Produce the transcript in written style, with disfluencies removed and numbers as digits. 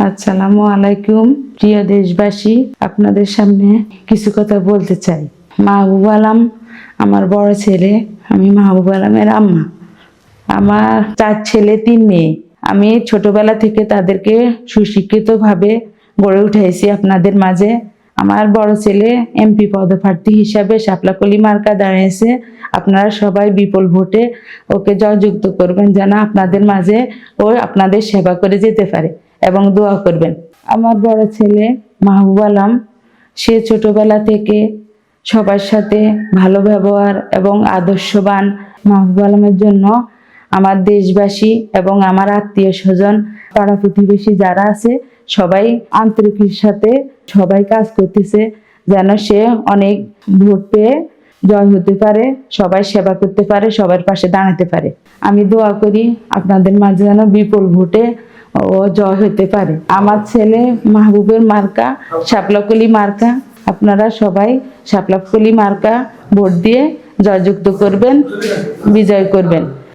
আসসালামু আলাইকুম। প্রিয় দেশবাসী, আপনাদের সামনে কিছু কথা বলতে চাই। মাহবুব আলম আমার বড় ছেলে। আমি মাহবুব আলমের আম্মা। আমার 4 ছেলে 3 মেয়ে। আমি ছোটবেলা থেকে তাদেরকে সুশিক্ষিতভাবে গড়ে উঠাইছি আপনাদের মাঝে। আমার বড় ছেলে এমপি পদপ্রার্থী হিসাবে শাপলাকলি মার্কা দাঁড়িয়েছে। আপনারা সবাই বিপুল ভোটে ওকে জয়যুক্ত করবেন, যেন আপনাদের মাঝে ও আপনাদের সেবা করে যেতে পারে এবং দোয়া করবেন। আমার বড় ছেলে মাহবুব আলম, সে ছোটবেলা থেকে সবার সাথে ভালো ব্যবহার এবং আদর্শবান। মাহবুব আলমের জন্য আমার দেশবাসী এবং আমার আত্মীয় স্বজন, পাড়া প্রতিবেশী যারা আছে সবাই আন্তরিকের সাথে সবাই কাজ করতেছে, যেন সে অনেক ভোট পেয়ে জয় হতে পারে, সবাই সেবা করতে পারে, সবার পাশে দাঁড়াতে পারে। আমি দোয়া করি আপনাদের মাঝে যেন বিপুল ভোটে ও জয় হতে পারে। আমার ছেলে মাহবুবের মার্কা শাপলাকলি মার্কা। আপনারা সবাই শাপলাকলি মার্কা ভোট দিয়ে জয়যুক্ত করবেন, বিজয় করবেন।